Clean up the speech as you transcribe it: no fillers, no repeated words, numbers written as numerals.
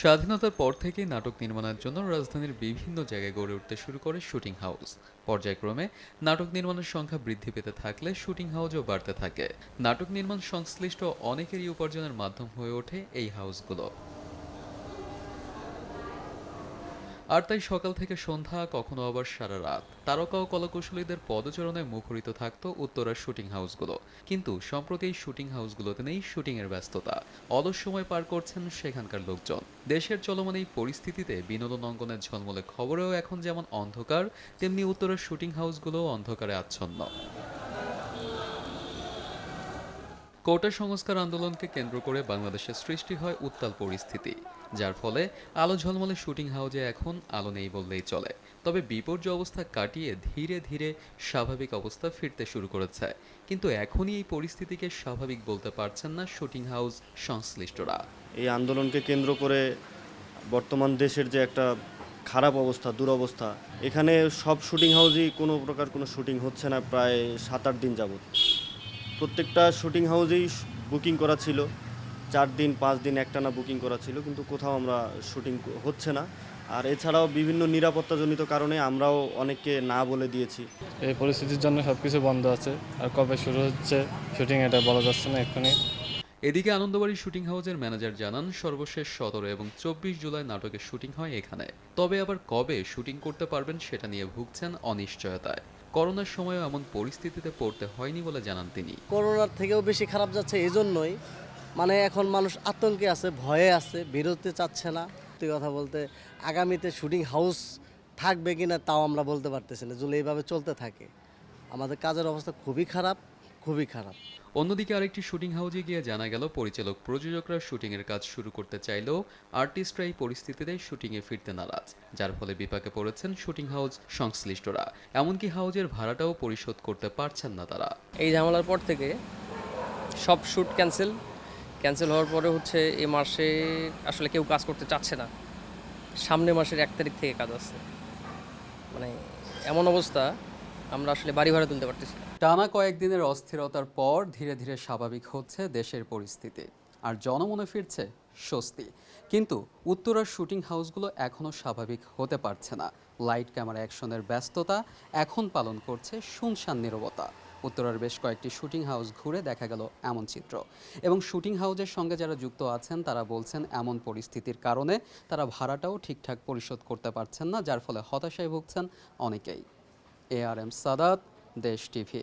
স্বাধীনতার পর থেকেই নাটক নির্মাণের জন্য রাজধানীর বিভিন্ন জায়গায় গড়ে উঠতে শুরু করে শুটিং হাউস। পর্যায়ক্রমে নাটক নির্মাণের সংখ্যা বৃদ্ধি পেতে থাকলে শুটিং হাউসও বাড়তে থাকে। নাটক নির্মাণ সংশ্লিষ্ট অনেকেরই উপার্জনের মাধ্যম হয়ে ওঠে এই হাউসগুলো। আর তাই সকাল থেকে সন্ধ্যা, কখনো আবার সারা রাত তারকা ও কলাকুশলীদের পদচারণায় মুখরিত থাকত উত্তরার শুটিং হাউসগুলো। কিন্তু সম্প্রতি এই শুটিং হাউসগুলোতে নেই শুটিংয়ের ব্যস্ততা। অলস সময় পার করছেন সেখানকার লোকজন। দেশের চলমান এই পরিস্থিতিতে বিনোদন অঙ্গনের ঝলমলে খবরেও এখন যেমন অন্ধকার, তেমনি উত্তরার শুটিং হাউসগুলোও অন্ধকারে আচ্ছন্ন। কোটা সংস্কার আন্দোলনকে কেন্দ্র করে বাংলাদেশে সৃষ্টি হয় উত্তাল পরিস্থিতি, যার ফলে আলো ঝলমলে শুটিং হাউসে এখন আলো নেই বললেই চলে। তবে বিপর্যয় অবস্থা কাটিয়ে ধীরে ধীরে স্বাভাবিক অবস্থা ফিরতে শুরু করেছে। কিন্তু এখনই এই পরিস্থিতিকে স্বাভাবিক বলতে পারছেন না শুটিং হাউস সংশ্লিষ্টরা। এই আন্দোলনকে কেন্দ্র করে বর্তমান দেশের যে একটা খারাপ অবস্থা, দুরবস্থা, এখানে সব শুটিং হাউসেই কোনো প্রকার কোনো শুটিং হচ্ছে না প্রায় ৭-৮ দিন যাবত। প্রত্যেকটা শুটিং হাউসেই বুকিং করা ছিল, ৪ দিন ৫ দিন একটানা বুকিং করা ছিল, কিন্তু কোথাও আমরা শুটিং হচ্ছে না। আর এছাড়াও বিভিন্ন নিরাপত্তাজনিত কারণে আমরাও অনেককে না বলে দিয়েছি। এই পরিস্থিতির জন্য সব কিছু বন্ধ আছে। আর কবে শুরু হচ্ছে শুটিং এটা বলা যাচ্ছে না এক্ষুনি। এদিকে আনন্দবাড়ি শুটিং হাউসের ম্যানেজার জানান, সর্বশেষ ১৭ এবং ২৪ জুলাই নাটকের শুটিং হয় এখানে। তবে আবার কবে শুটিং করতে পারবেন সেটা নিয়ে ভুগছেন অনিশ্চয়তায়। করোনার সময়ও এমন পরিস্থিতিতে পড়তে হয়নি বলে জানান তিনি। করোনার থেকেও বেশি খারাপ যাচ্ছে এজন্যই, মানে এখন মানুষ আতঙ্কে আছে, ভয়ে আছে, বেরোতে চাচ্ছে না। সত্যি কথা বলতে আগামীতে শুটিং হাউস থাকবে কিনা তাও আমরা বলতে পারতেছি না। যদি এইভাবে চলতে থাকে আমাদের কাজের অবস্থা খুবই খারাপ, খুবই খারাপ। অন্যদিকে আরেকটি শুটিং হাউসে গিয়ে জানা গেল, পরিচালক প্রযোজকরা শুটিংয়ের কাজ শুরু করতে চাইলেও আর্টিস্টরা এই পরিস্থিতিতে শুটিংয়ে ফিরতে নারাজ, যার ফলে বিপাকে পড়েছেন শুটিং হাউস সংশ্লিষ্টরা। এমনকি হাউজের ভাড়াটাও পরিশোধ করতে পারছেন না তারা। এই ঝামেলার পর থেকে সব শ্যুট ক্যান্সেল ক্যান্সেল হওয়ার পরে হচ্ছে এই মাসে আসলে কেউ কাজ করতে চাচ্ছে না। সামনের মাসের ১ তারিখ থেকে কাজ আছে। মানে এমন অবস্থা, আমরা আসলে বাড়ি ভাড়া তুলতে পারতেছি না। টানা কয়েকদিনের অস্থিরতার পর ধীরে ধীরে স্বাভাবিক হচ্ছে দেশের পরিস্থিতি, আর জনমনে ফিরছে স্বস্তি। কিন্তু উত্তরার শুটিং হাউসগুলো এখনও স্বাভাবিক হতে পারছে না। লাইট ক্যামেরা অ্যাকশনের ব্যস্ততা এখন পালন করছে শুনশান নীরবতা। উত্তরার বেশ কয়েকটি শুটিং হাউস ঘুরে দেখা গেল এমন চিত্র। এবং শুটিং হাউসের সঙ্গে যারা যুক্ত আছেন তারা বলছেন, এমন পরিস্থিতির কারণে তারা ভাড়াটাও ঠিকঠাক পরিশোধ করতে পারছেন না, যার ফলে হতাশায় ভুগছেন অনেকেই। ARM সাদাত, দেশ টিভি।